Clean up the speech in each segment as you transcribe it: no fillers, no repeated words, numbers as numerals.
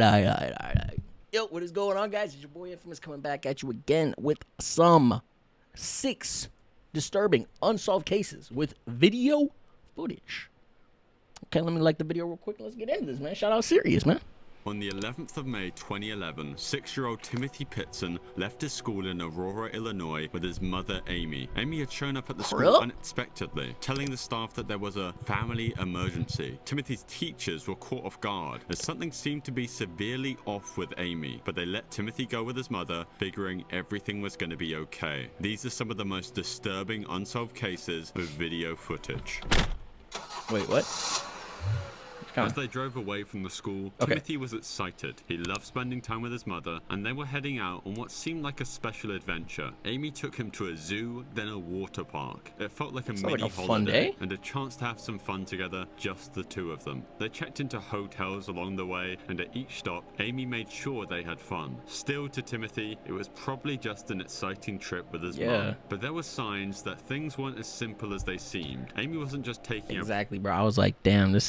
Alright. Yo, what is going on, guys? It's your boy Infamous coming back at you again with some 6 disturbing unsolved cases with video footage. Okay, let me like the video real quick and let's get into this, man. Shout out Serious, man. On the 11th of May 2011, 6-year-old Timothy Pitson left his school in Aurora, Illinois with his mother, Amy. Amy had shown up at the school unexpectedly, telling the staff that there was a family emergency. Timothy's teachers were caught off guard as something seemed to be severely off with Amy, but they let Timothy go with his mother, figuring everything was going to be okay. These are some of the most disturbing unsolved cases with video footage. Wait, what? As they drove away from the school, Timothy was excited. He loved spending time with his mother, and they were heading out on what seemed like a special adventure. Amy took him to a zoo, then a water park. It felt like a mini holiday and a chance to have some fun together, just the two of them. They checked into hotels along the way, and at each stop, Amy made sure they had fun. Still, to Timothy, it was probably just an exciting trip with his mom. But there were signs that things weren't as simple as they seemed. Amy wasn't just taking bro. I was like, damn,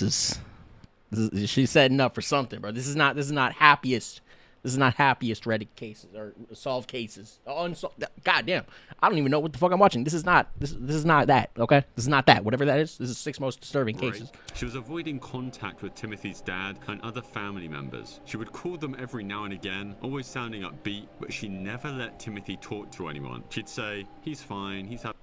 she's setting up for something, bro. This is not happiest Reddit cases or solved cases. God damn, I don't even know what the fuck I'm watching. This is not that. Okay, this is not that. Whatever that is, this is 6 most disturbing cases. She was avoiding contact with Timothy's dad and other family members. She would call them every now and again, always sounding upbeat, but she never let Timothy talk to anyone. She'd say, "He's fine. He's having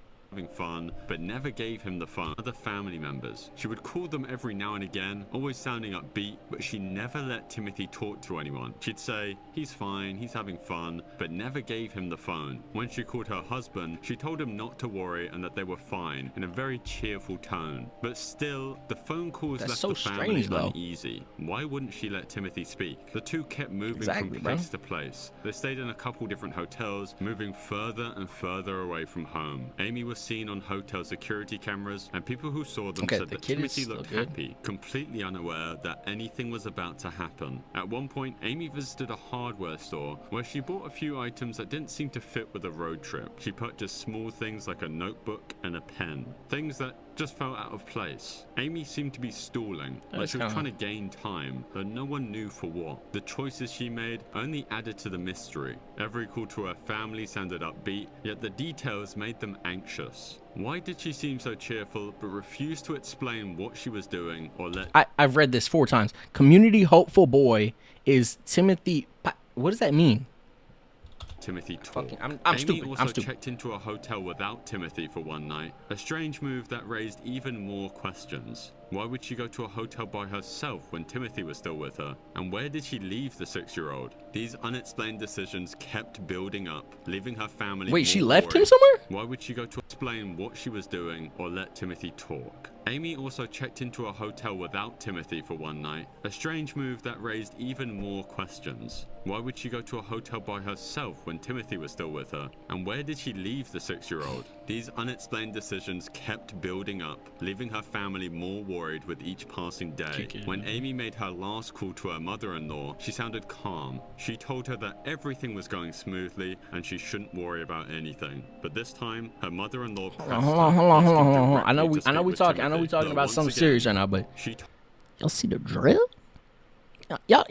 fun," but never gave him the phone. Other family members. She would call them every now and again, always sounding upbeat, but she never let Timothy talk to anyone. She'd say, "He's fine, he's having fun," but never gave him the phone. When she called her husband, she told him not to worry and that they were fine, in a very cheerful tone. But still, the phone calls left the family uneasy. Why wouldn't she let Timothy speak? The two kept moving from place to place. They stayed in a couple different hotels, moving further and further away from home. Amy was seen on hotel security cameras, and people who saw them said that Timothy looked happy, completely unaware that anything was about to happen. At one point, Amy visited a hardware store where she bought a few items that didn't seem to fit with a road trip. She purchased small things like a notebook and a pen, things that just felt out of place. Amy seemed to be stalling, like she was trying to gain time, though no one knew for what. The choices she made only added to the mystery. Every call to her family sounded upbeat, yet the details made them anxious. Why did she seem so cheerful but refuse to explain what she was doing or let... I've read this 4 times. Community hopeful boy is Timothy... What does that mean? Timothy talk. I'm stupid. Amy also checked into a hotel without Timothy for one night, a strange move that raised even more questions. Why would she go to a hotel by herself when Timothy was still with her? And where did she leave the 6-year-old? These unexplained decisions kept building up, leaving her family... Wait, she left him somewhere? Why would she go to explain what she was doing or let Timothy talk? Amy also checked into a hotel without Timothy for one night, a strange move that raised even more questions. Why would she go to a hotel by herself when Timothy was still with her? And where did she leave the 6-year-old? These unexplained decisions kept building up, leaving her family more worried with each passing day. When Amy made her last call to her mother-in-law, she sounded calm. She told her that everything was going smoothly and she shouldn't worry about anything. But this time, her mother-in-law pressed her. Hold on. I know we talking about something serious right now, but y'all see the drill? Yo.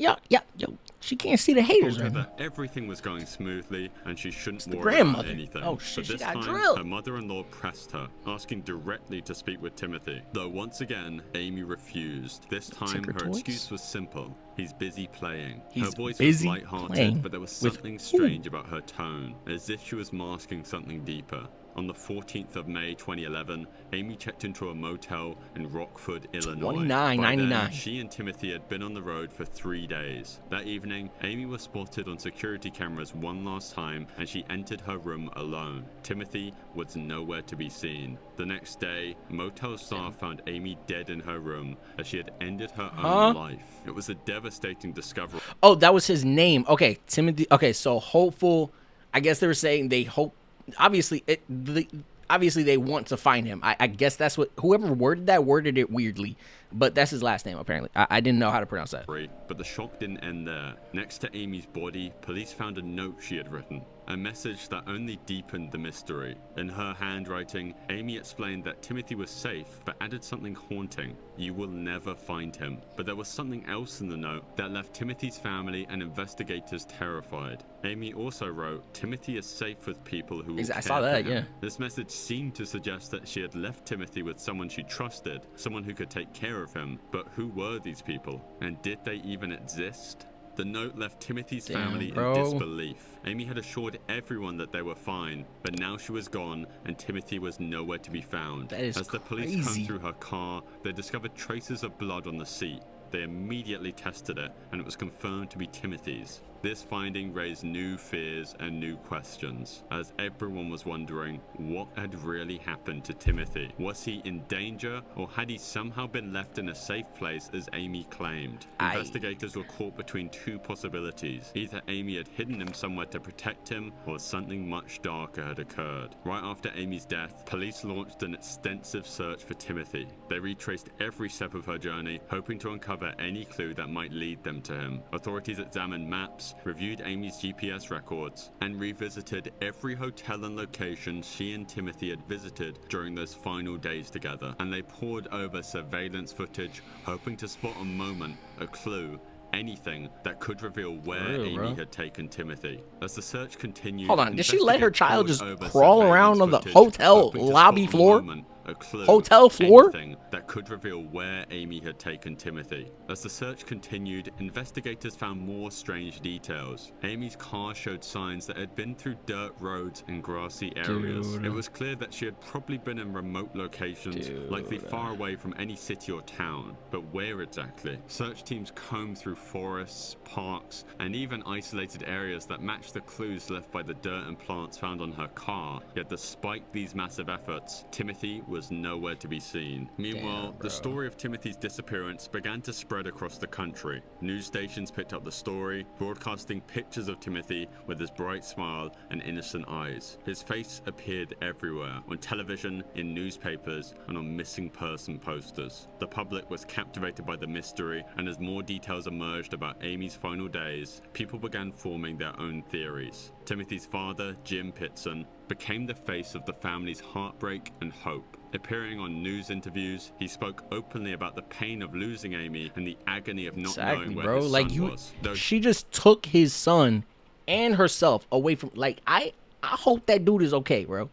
She can't see the haters. Told her that everything was going smoothly and she shouldn't worry about anything. Oh shit, but this time, her mother-in-law pressed her, asking directly to speak with Timothy. Though once again, Amy refused. This time, her excuse was simple. He's busy playing. Her voice was lighthearted, but there was something strange about her tone, as if she was masking something deeper. On the 14th of May 2011, Amy checked into a motel in Rockford, Illinois. $29.99. She and Timothy had been on the road for 3 days. That evening, Amy was spotted on security cameras one last time, and she entered her room alone. Timothy was nowhere to be seen. The next day, motel staff found Amy dead in her room, as she had ended her own life. It was a devastating discovery. Oh, that was his name. Okay, Timothy. Okay, so hopeful. I guess they were saying they hope. Obviously they want to find him. I guess that's what whoever worded it weirdly, but that's his last name apparently. I didn't know how to pronounce that. But the shock didn't end there. Next to Amy's body, police found a note she had written. a message that only deepened the mystery. In her handwriting, Amy explained that Timothy was safe, but added something haunting: "You will never find him." But there was something else in the note that left Timothy's family and investigators terrified. Amy also wrote, "Timothy is safe with people who will care I saw that, for him." yeah. This message seemed to suggest that she had left Timothy with someone she trusted, someone who could take care of him. But who were these people? And did they even exist? The note left Timothy's family in disbelief. Amy had assured everyone that they were fine, but now she was gone and Timothy was nowhere to be found. That is As the police combed through her car, they discovered traces of blood on the seat. They immediately tested it, and it was confirmed to be Timothy's. This finding raised new fears and new questions, as everyone was wondering what had really happened to Timothy. Was he in danger, or had he somehow been left in a safe place as Amy claimed? Investigators were caught between two possibilities. Either Amy had hidden him somewhere to protect him, or something much darker had occurred. Right after Amy's death, police launched an extensive search for Timothy. They retraced every step of her journey, hoping to uncover any clue that might lead them to him. Authorities examined maps, reviewed Amy's GPS records, and revisited every hotel and location she and Timothy had visited during those final days together. And they pored over surveillance footage, hoping to spot a moment, a clue, anything that could reveal where Amy had taken Timothy. As the search continued, hold on, did she let her child just crawl around on the hotel lobby floor? A clue, hotel floor? anything that could reveal where Amy had taken Timothy. As the search continued, investigators found more strange details. Amy's car showed signs that had been through dirt roads and grassy areas. It was clear that she had probably been in remote locations, likely far away from any city or town. But where exactly? Search teams combed through forests, parks, and even isolated areas that matched the clues left by the dirt and plants found on her car. Yet despite these massive efforts, Timothy was nowhere to be seen. Meanwhile, the story of Timothy's disappearance began to spread across the country. News stations picked up the story, broadcasting pictures of Timothy with his bright smile and innocent eyes. His face appeared everywhere, on television, in newspapers, and on missing person posters. The public was captivated by the mystery, and as more details emerged about Amy's final days, people began forming their own theories. Timothy's father, Jim Pitson, became the face of the family's heartbreak and hope. Appearing on news interviews, he spoke openly about the pain of losing Amy and the agony of not knowing where his son was. She just took his son and herself away from, like, I hope that dude is okay, bro.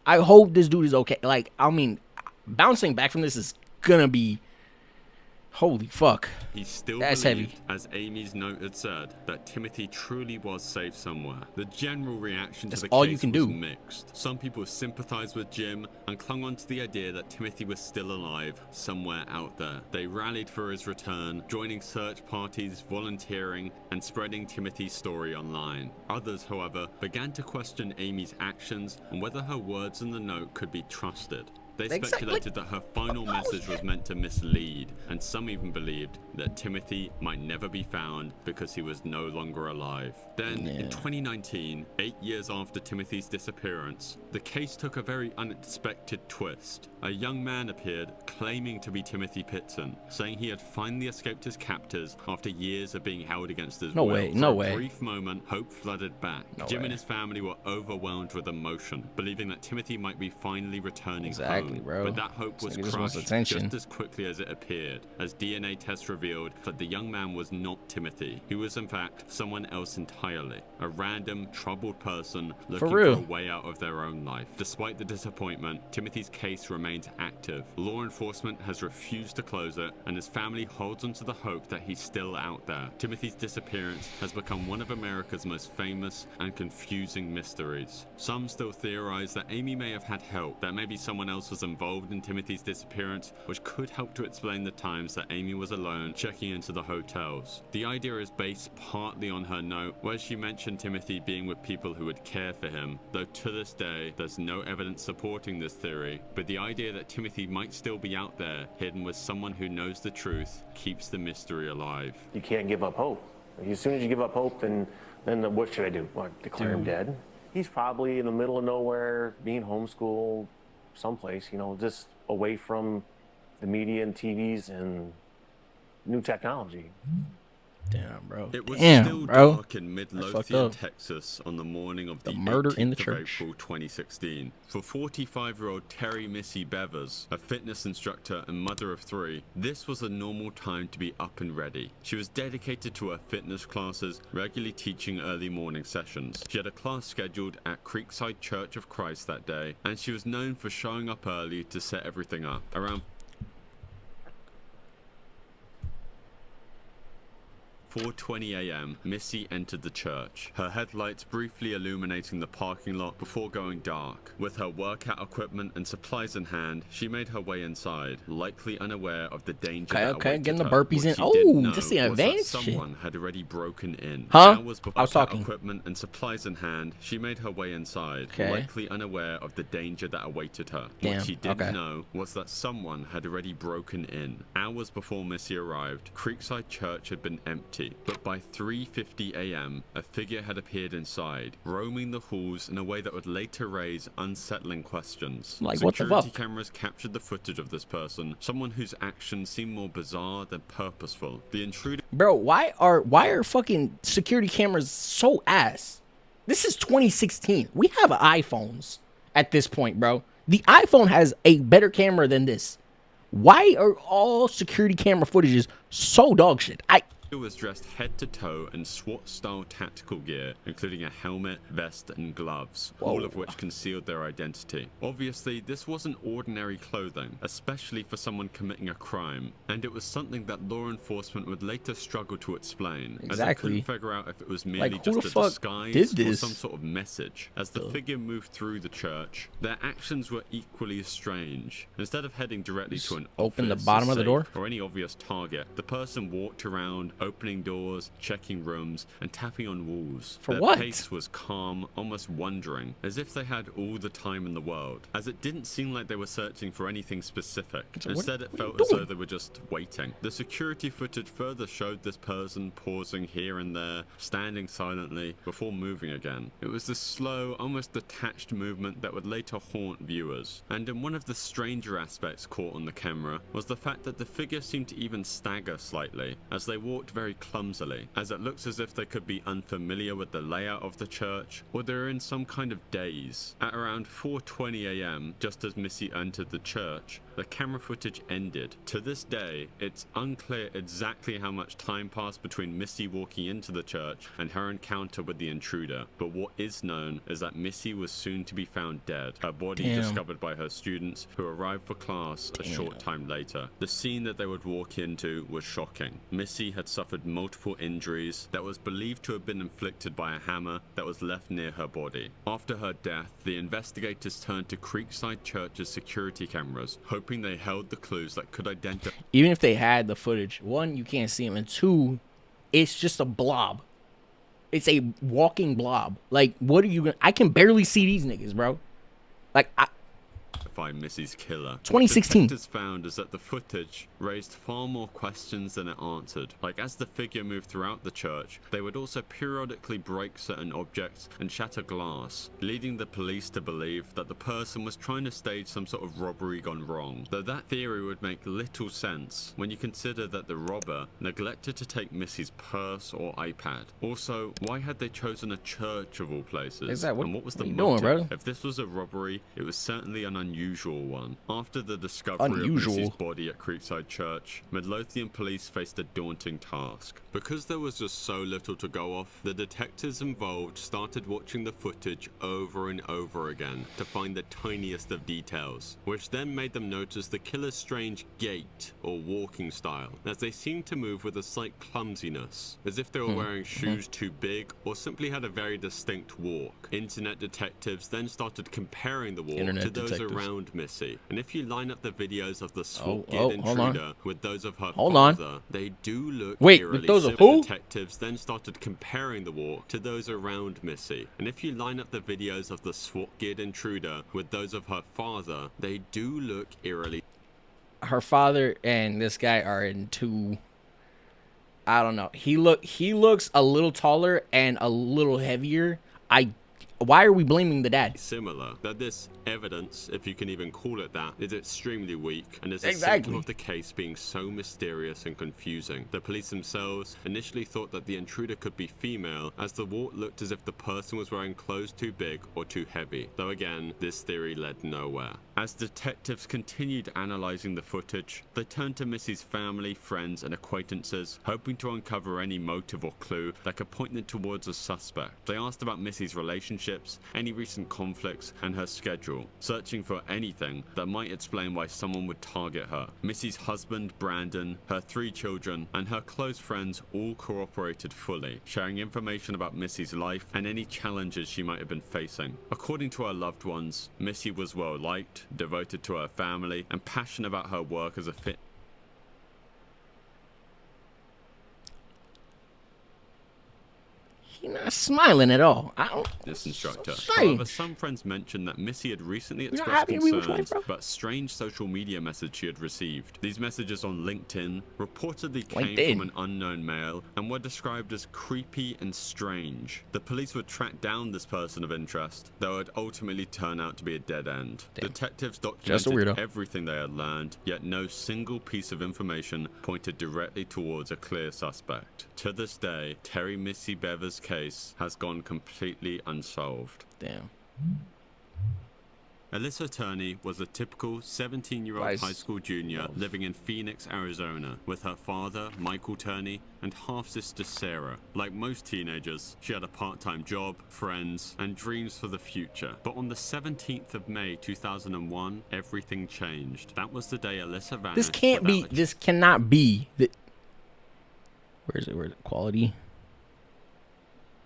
I hope this dude is okay. Like, I mean, bouncing back from this is gonna be, holy fuck. He still That's believed, heavy. as Amy's note had said, that Timothy truly was safe somewhere. The general reaction to the case was mixed. Some people sympathized with Jim and clung on to the idea that Timothy was still alive, somewhere out there. They rallied for his return, joining search parties, volunteering, and spreading Timothy's story online. Others, however, began to question Amy's actions and whether her words in the note could be trusted. They speculated that her final message was meant to mislead, and some even believed that Timothy might never be found because he was no longer alive. Then, in 2019, 8 years after Timothy's disappearance, the case took a very unexpected twist. A young man appeared claiming to be Timothy Pitson, saying he had finally escaped his captors after years of being held against his will. For a brief moment, hope flooded back. Jim and his family were overwhelmed with emotion, believing that Timothy might be finally returning home. Bro. But that hope was crushed just as quickly as it appeared, as DNA tests revealed that the young man was not Timothy. He was in fact someone else entirely, a random, troubled person looking for a way out of their own life. Despite the disappointment, Timothy's case remains active. Law enforcement has refused to close it, and his family holds onto the hope that he's still out there. Timothy's disappearance has become one of America's most famous and confusing mysteries. Some still theorize that Amy may have had help, that maybe someone else was involved in Timothy's disappearance, which could help to explain the times that Amy was alone checking into the hotels. The idea is based partly on her note, where she mentioned Timothy being with people who would care for him, though to this day there's no evidence supporting this theory. But the idea that Timothy might still be out there, hidden with someone who knows the truth, keeps the mystery alive. You can't give up hope. As soon as you give up hope, then what should I do? What, declare him dead? He's probably in the middle of nowhere, being homeschooled, someplace, just away from the media and TVs and new technology. Damn, bro. It was Damn, still bro. dark in fucked Midlothian, up. Texas on the morning of the murder in the 18th of church. April 2016. For 45-year-old Terry Missy Bevers, a fitness instructor and mother of 3, this was a normal time to be up and ready. She was dedicated to her fitness classes, regularly teaching early morning sessions. She had a class scheduled at Creekside Church of Christ that day, and she was known for showing up early to set everything up. Around 4:20 a.m., Missy entered the church, her headlights briefly illuminating the parking lot before going dark. With her workout equipment and supplies in hand, she made her way inside, likely unaware of the danger that awaited Getting the her. burpees What in. she didn't know Just the was that advanced shit. someone had already broken in. Huh? Hours before I was talking. equipment and supplies in hand, she made her way inside, Okay. likely unaware of the danger that awaited her. Damn, What she didn't okay. know was that someone had already broken in. Hours before Missy arrived, Creekside Church had been empty, but by 3:50 a.m., a figure had appeared inside, roaming the halls in a way that would later raise unsettling questions. Like, what the Security fuck? cameras captured the footage of this person, someone whose actions seemed more bizarre than purposeful. The intruder Bro, why are fucking security cameras so ass? This is 2016. We have iPhones at this point, bro. The iPhone has a better camera than this. Why are all security camera footages so dog shit? was dressed head to toe in SWAT-style tactical gear, including a helmet, vest, and gloves, all of which concealed their identity. Obviously, this wasn't ordinary clothing, especially for someone committing a crime, and it was something that law enforcement would later struggle to explain, as they couldn't figure out if it was merely Like, who just the a fuck disguise did or this? some sort of message. As the figure moved through the church, their actions were equally strange. Instead of heading directly to an open the office, bottom a of the safe, door? or any obvious target, the person walked around, opening doors, checking rooms, and tapping on walls. For Their what? pace was calm, almost wondering, as if they had all the time in the world, as it didn't seem like they were searching for anything specific. So Instead, what it are you felt as though doing? they were just waiting. The security footage further showed this person pausing here and there, standing silently, before moving again. It was this slow, almost detached movement that would later haunt viewers. And in one of the stranger aspects caught on the camera was the fact that the figure seemed to even stagger slightly, as they walked very clumsily, as it looks as if they could be unfamiliar with the layout of the church, or they're in some kind of daze. At around 4:20 a.m., just as Missy entered the church, the camera footage ended. To this day, it's unclear exactly how much time passed between Missy walking into the church and her encounter with the intruder, but what is known is that Missy was soon to be found dead, her body discovered by her students who arrived for class a short time later. The scene that they would walk into was shocking. Missy had suffered multiple injuries that was believed to have been inflicted by a hammer that was left near her body. After her death, the investigators turned to Creekside Church's security cameras, hoping they held the clues that could identify. Even if they had the footage, one, you can't see them, and two, it's just a blob. It's a walking blob. Like, what are you gonna? I can barely see these niggas, bro. Like, Missy's killer. 2016. What detectives found is that the footage raised far more questions than it answered. Like, as the figure moved throughout the church, they would also periodically break certain objects and shatter glass, leading the police to believe that the person was trying to stage some sort of robbery gone wrong. Though that theory would make little sense when you consider that the robber neglected to take Missy's purse or iPad. Also, why had they chosen a church of all places? What, and what was the what you motive? doing, bro? If this was a robbery, it was certainly an unusual one. After the discovery of Missy's body at Creekside Church, Midlothian police faced a daunting task. Because there was just so little to go off, the detectives involved started watching the footage over and over again to find the tiniest of details, which then made them notice the killer's strange gait or walking style, as they seemed to move with a slight clumsiness, as if they were wearing shoes too big or simply had a very distinct walk. Internet detectives then started comparing the walk to those around Missy, and if you line up the videos of the SWAT-geared intruder with those of her father, they do look eerily those similar. of who? Detectives then started comparing the walk to those around Missy, and if you line up the videos of the SWAT-geared intruder with those of her father, they do look eerily. Her father and this guy are in two. I don't know. He looks a little taller and a little heavier. Why are we blaming the dad? Similar, that this evidence, if you can even call it that, is extremely weak and is a Exactly. symptom of the case being so mysterious and confusing. The police themselves initially thought that the intruder could be female, as the wart looked as if the person was wearing clothes too big or too heavy, though again, this theory led nowhere. As detectives continued analysing the footage, they turned to Missy's family, friends and acquaintances, hoping to uncover any motive or clue that could point them towards a suspect. They asked about Missy's relationships, any recent conflicts, and her schedule, searching for anything that might explain why someone would target her. Missy's husband, Brandon, her 3 children, and her close friends all cooperated fully, sharing information about Missy's life and any challenges she might have been facing. According to her loved ones, Missy was well liked, devoted to her family, and passionate about her work as a fit. You're not smiling at all. I don't. This instructor. Strange. However, some friends mentioned that Missy had recently not expressed happy we were concerns playing, bro? about strange social media message she had received. These messages on LinkedIn reportedly came LinkedIn. from an unknown male and were described as creepy and strange. The police would track down this person of interest, though it ultimately turned out to be a dead end. Damn. Detectives Just a documented weirdo. everything they had learned, yet no single piece of information pointed directly towards a clear suspect. To this day, Terry Missy Bever's case has gone completely unsolved. Damn. Alyssa Turney was a typical 17-year-old Vice. high school junior living in Phoenix, Arizona, with her father, Michael Turney, and half-sister Sarah. Like most teenagers, she had a part-time job, friends, and dreams for the future. But on the 17th of May 2001, everything changed. That was the day Alyssa vanished. This can't be. without a This cannot be. Where is it? Where is it? Quality.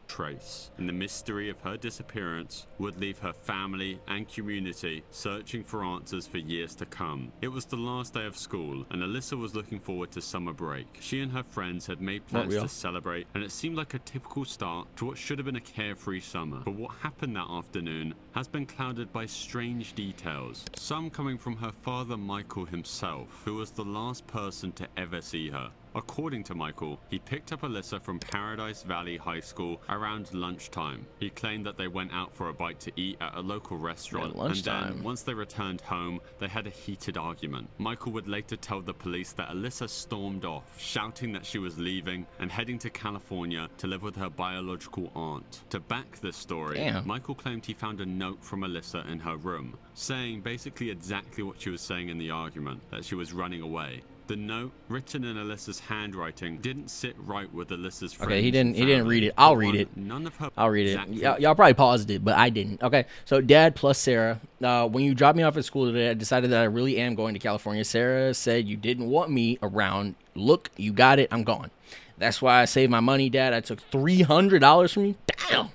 trace, and the mystery of her disappearance would leave her family and community searching for answers for years to come. It was the last day of school, and Alyssa was looking forward to summer break. She and her friends had made plans to celebrate, and it seemed like a typical start to what should have been a carefree summer. But what happened that afternoon has been clouded by strange details, some coming from her father Michael himself, who was the last person to ever see her. According to Michael, he picked up Alyssa from Paradise Valley High School around lunchtime. He claimed that they went out for a bite to eat at a local restaurant, and then, once they returned home, they had a heated argument. Michael would later tell the police that Alyssa stormed off, shouting that she was leaving and heading to California to live with her biological aunt. To back this story, Michael claimed he found a note from Alyssa in her room, saying basically exactly what she was saying in the argument, that she was running away. The note, written in Alyssa's handwriting, didn't sit right with Alyssa's friends. Okay, he didn't read it. I'll read it. None of her. I'll read it. Y'all probably paused it, but I didn't. Okay, so Dad plus Sarah. When you dropped me off at school today, I decided that I really am going to California. Sarah said you didn't want me around. Look, you got it. I'm gone. That's why I saved my money, Dad. I took $300 from you. Damn.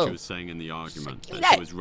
She was saying in the argument that she was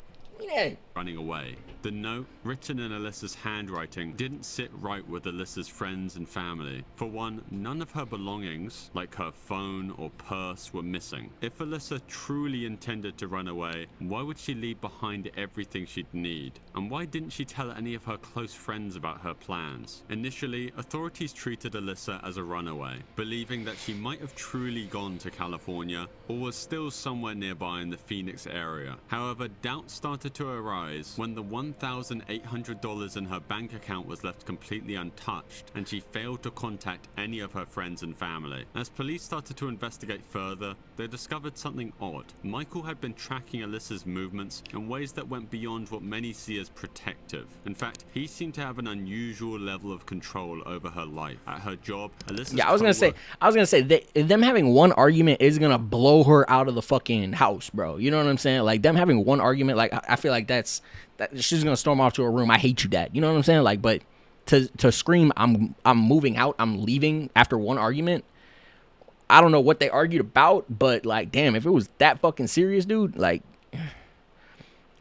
running away. The note, written in Alyssa's handwriting, didn't sit right with Alyssa's friends and family. For one, none of her belongings, like her phone or purse, were missing. If Alyssa truly intended to run away, why would she leave behind everything she'd need? And why didn't she tell any of her close friends about her plans? Initially, authorities treated Alyssa as a runaway, believing that she might have truly gone to California or was still somewhere nearby in the Phoenix area. However, doubt started to arise when the $1,800 in her bank account was left completely untouched, and she failed to contact any of her friends and family. As police started to investigate further, they discovered something odd. Michael had been tracking Alyssa's movements in ways that went beyond what many see as protective. In fact, he seemed to have an unusual level of control over her life. At her job, Alyssa's I was gonna say that them having one argument is gonna blow her out of the fucking house, bro. You know what I'm saying? Like them having one argument, like I feel like that she's gonna storm off to her room. I hate you, Dad. You know what I'm saying? Like, but to scream, I'm moving out, I'm leaving after one argument. I don't know what they argued about, but like, damn, if it was that fucking serious, dude, like,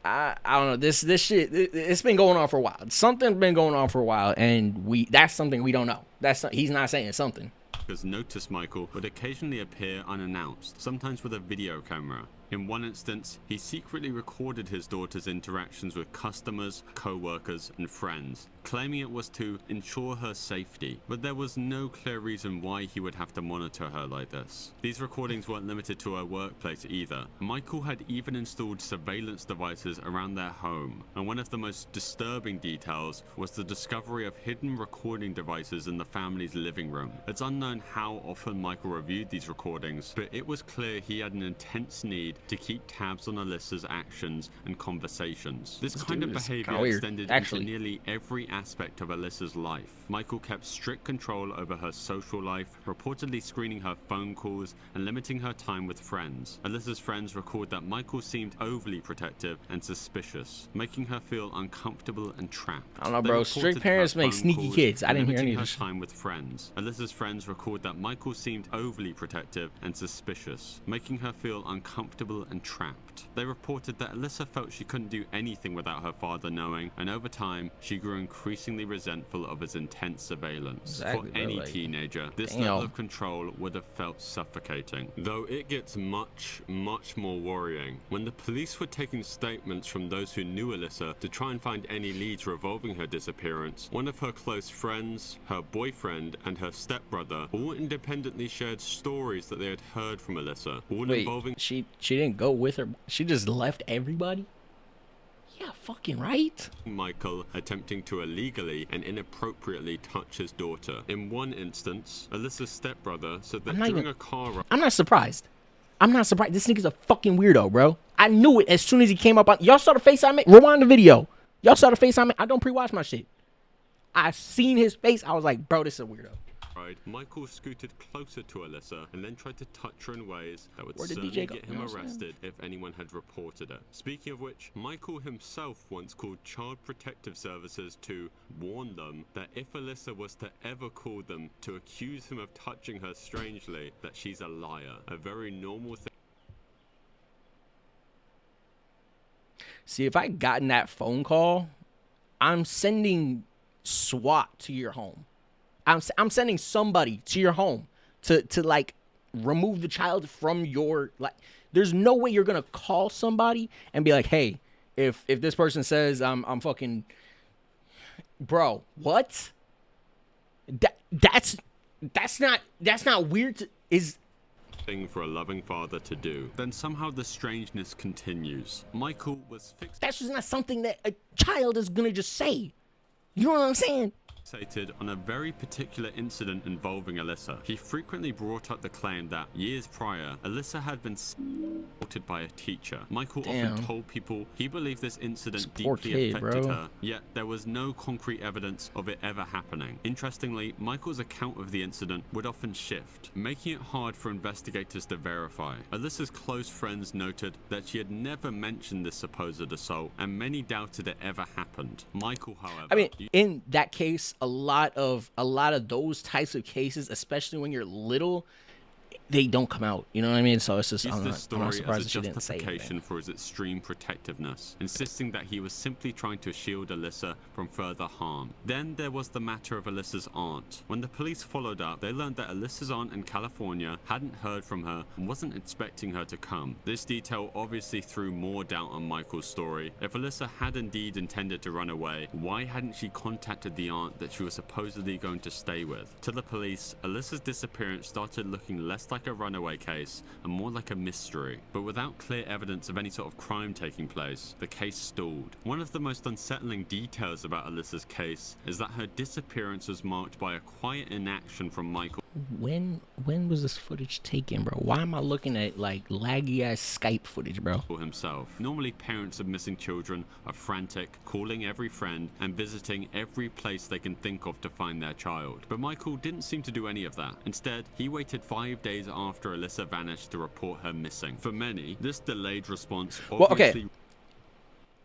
I don't know. This shit, it's been going on for a while. Something's been going on for a while, and that's something we don't know. He's not saying something. Because noticed Michael would occasionally appear unannounced, sometimes with a video camera. In one instance, he secretly recorded his daughter's interactions with customers, co-workers, and friends, claiming it was to ensure her safety. But there was no clear reason why he would have to monitor her like this. These recordings weren't limited to her workplace either. Michael had even installed surveillance devices around their home, and one of the most disturbing details was the discovery of hidden recording devices in the family's living room. It's unknown how often Michael reviewed these recordings, but it was clear he had an intense need to keep tabs on Alyssa's actions and conversations. This kind of behavior extended into nearly every aspect of Alyssa's life. Michael kept strict control over her social life, reportedly screening her phone calls and limiting her time with friends. Alyssa's friends record that Michael seemed overly protective and suspicious, making her feel uncomfortable and trapped. I don't know, bro. Strict parents make sneaky kids. I didn't hear any of this. Time with friends. Alyssa's friends record that Michael seemed overly protective and suspicious, making her feel uncomfortable and trapped. They reported that Alyssa felt she couldn't do anything without her father knowing, and over time, she grew increasingly resentful of his intense surveillance. For any teenager, this level of control would have felt suffocating. Though it gets much more worrying. When the police were taking statements from those who knew Alyssa to try and find any leads revolving her disappearance, one of her close friends, her boyfriend, and her stepbrother all independently shared stories that they had heard from Alyssa, all involving... She didn't go with her. She just left everybody? Yeah, fucking right. Michael attempting to illegally and inappropriately touch his daughter. In one instance, Alyssa's stepbrother said that during a car ride... I'm not surprised. This nigga's a fucking weirdo, bro. I knew it as soon as he came up on... Y'all saw the face I made? Rewind the video. Y'all saw the face I made? I don't pre-watch my shit. I seen his face. I was like, bro, this is a weirdo. Michael scooted closer to Alyssa and then tried to touch her in ways that would certainly get him arrested if anyone had reported it. Speaking of which, Michael himself once called Child Protective Services to warn them that if Alyssa was to ever call them to accuse him of touching her strangely, that she's a liar. A very normal thing. See, if I gotten that phone call, I'm sending SWAT to your home. I'm sending somebody to your home to like remove the child from your, like, there's no way you're gonna call somebody and be like, hey, if this person says I'm fucking, bro, what? That's not weird to, is thing for a loving father to do. Then somehow the strangeness continues. Michael was fixed. That's just not something that a child is gonna just say. You know what I'm saying? On a very particular incident involving Alyssa. He frequently brought up the claim that years prior, Alyssa had been assaulted by a teacher. Michael often told people he believed this incident deeply affected her, yet there was no concrete evidence of it ever happening. Interestingly, Michael's account of the incident would often shift, making it hard for investigators to verify. Alyssa's close friends noted that she had never mentioned this supposed assault, and many doubted it ever happened. Michael, however... I mean, in that case, a lot of those types of cases, especially when you're little, they don't come out. You know what I mean? So it's just, I'm not surprised that she didn't say it. Justification for his extreme protectiveness, insisting that he was simply trying to shield Alyssa from further harm. Then there was the matter of Alyssa's aunt. When the police followed up, they learned that Alyssa's aunt in California hadn't heard from her and wasn't expecting her to come. This detail obviously threw more doubt on Michael's story. If Alyssa had indeed intended to run away, why hadn't she contacted the aunt that she was supposedly going to stay with? To the police, Alyssa's disappearance started looking less like a runaway case and more like a mystery. But without clear evidence of any sort of crime taking place, the case stalled. One of the most unsettling details about Alyssa's case is that her disappearance was marked by a quiet inaction from Michael. When was this footage taken, bro? Why am I looking at like laggy ass Skype footage, bro? Himself. Normally, parents of missing children are frantic, calling every friend and visiting every place they can think of to find their child. But Michael didn't seem to do any of that. Instead, he waited 5 days after Alyssa vanished to report her missing. For many, this delayed response obviously...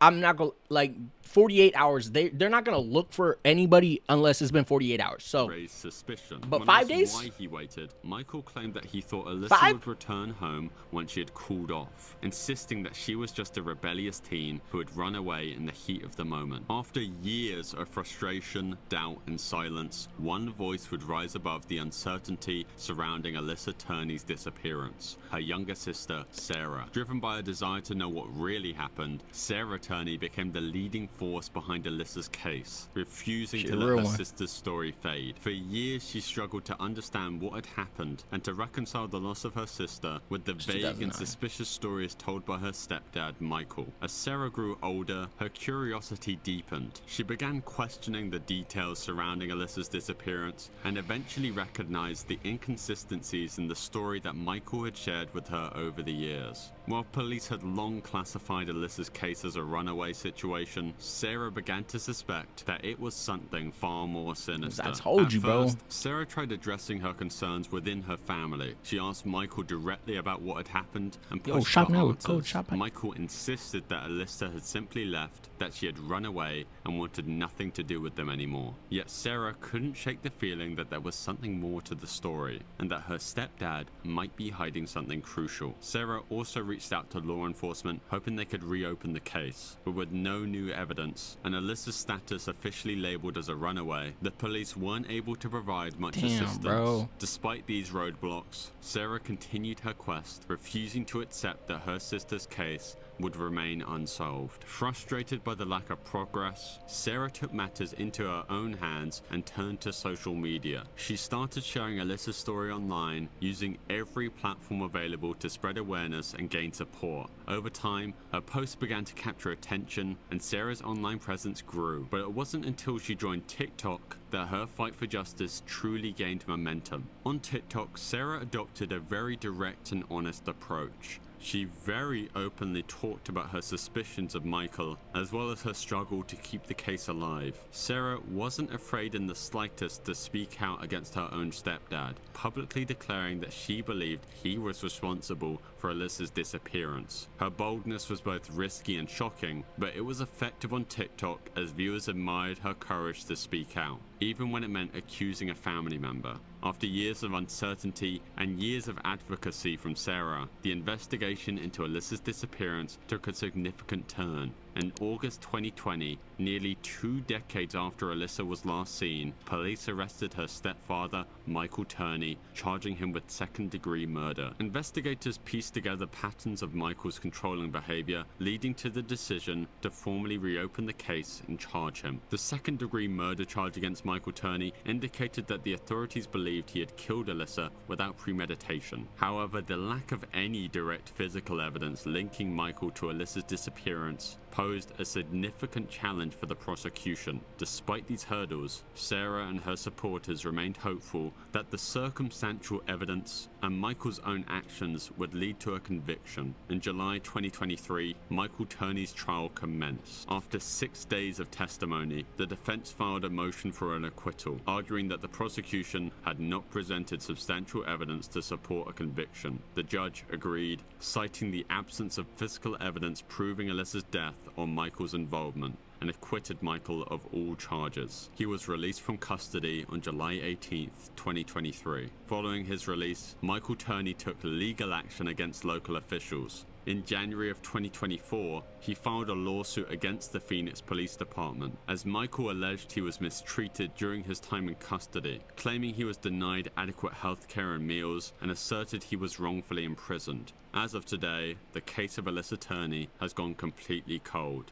I'm not gonna, like, 48 hours. They're not gonna look for anybody unless it's been 48 hours. So raised suspicion. But When 5 asked days? why he waited, Michael claimed that he thought Alyssa 5? would return home once she had cooled off, insisting that she was just a rebellious teen who had run away in the heat of the moment. After years of frustration, doubt, and silence, one voice would rise above the uncertainty surrounding Alyssa Turney's disappearance: her younger sister, Sarah. Driven by a desire to know what really happened, Sarah Turney became the leading force behind Alyssa's case, refusing to let her sister's story fade. For years, she struggled to understand what had happened and to reconcile the loss of her sister with the vague and suspicious stories told by her stepdad, Michael. As Sarah grew older, her curiosity deepened. She began questioning the details surrounding Alyssa's disappearance and eventually recognized the inconsistencies in the story that Michael had shared with her over the years. While police had long classified Alyssa's case as a runaway situation, Sarah began to suspect that it was something far more sinister. I told you, bro. Sarah tried addressing her concerns within her family. She asked Michael directly about what had happened and pushed for answers. Michael insisted that Alyssa had simply left, that she had run away and wanted nothing to do with them anymore. Yet Sarah couldn't shake the feeling that there was something more to the story and that her stepdad might be hiding something crucial. Sarah also reached out to law enforcement, hoping they could reopen the case, but with no new evidence and Alyssa's status officially labeled as a runaway, the police weren't able to provide much assistance. Bro. Despite these roadblocks, Sarah continued her quest, refusing to accept that her sister's case would remain unsolved. Frustrated by the lack of progress, Sarah took matters into her own hands and turned to social media. She started sharing Alyssa's story online, using every platform available to spread awareness and gain support. Over time, her posts began to capture attention and Sarah's online presence grew, but it wasn't until she joined TikTok that her fight for justice truly gained momentum. On TikTok, Sarah adopted a very direct and honest approach. She very openly talked about her suspicions of Michael, as well as her struggle to keep the case alive. Sarah wasn't afraid in the slightest to speak out against her own stepdad, publicly declaring that she believed he was responsible for Alyssa's disappearance. Her boldness was both risky and shocking, but it was effective on TikTok as viewers admired her courage to speak out, even when it meant accusing a family member. After years of uncertainty and years of advocacy from Sarah, the investigation into Alyssa's disappearance took a significant turn. In August 2020, nearly 2 decades after Alyssa was last seen, police arrested her stepfather, Michael Turney, charging him with second-degree murder. Investigators pieced together patterns of Michael's controlling behavior, leading to the decision to formally reopen the case and charge him. The second-degree murder charge against Michael Turney indicated that the authorities believed he had killed Alyssa without premeditation. However, the lack of any direct physical evidence linking Michael to Alyssa's disappearance posed a significant challenge for the prosecution. Despite these hurdles, Sarah and her supporters remained hopeful that the circumstantial evidence and Michael's own actions would lead to a conviction. In July 2023, Michael Turney's trial commenced. After 6 days of testimony, the defense filed a motion for an acquittal, arguing that the prosecution had not presented substantial evidence to support a conviction. The judge agreed, citing the absence of physical evidence proving Alyssa's death or Michael's involvement, and acquitted Michael of all charges. He was released from custody on July 18, 2023. Following his release, Michael Turney took legal action against local officials. In January of 2024, he filed a lawsuit against the Phoenix Police Department, as Michael alleged he was mistreated during his time in custody, claiming he was denied adequate health care and meals, and asserted he was wrongfully imprisoned. As of today, the case of Alyssa Turney has gone completely cold.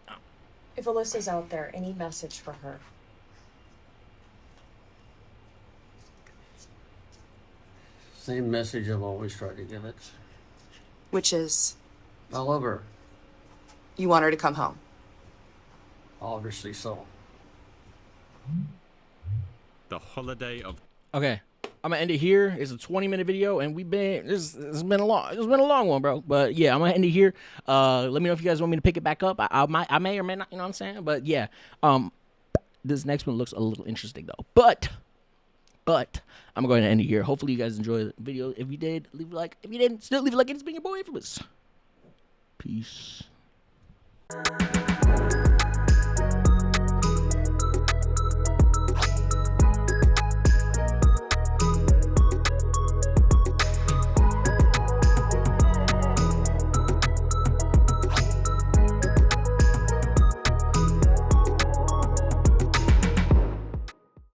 If Alyssa's out there, any message for her? Same message I've always tried to give it. Which is, I love her. you want her to come home. Obviously so. The holiday of Okay, I'm gonna end it here. It's a 20-minute video, and it's been a long one, bro. But yeah, I'm gonna end it here. Let me know if you guys want me to pick it back up. I may or may not. You know what I'm saying? But yeah, this next one looks a little interesting though. But I'm going to end it here. Hopefully you guys enjoyed the video. If you did, leave a like. If you didn't, still leave a like. It's been your boy Infamous. Peace. Bye.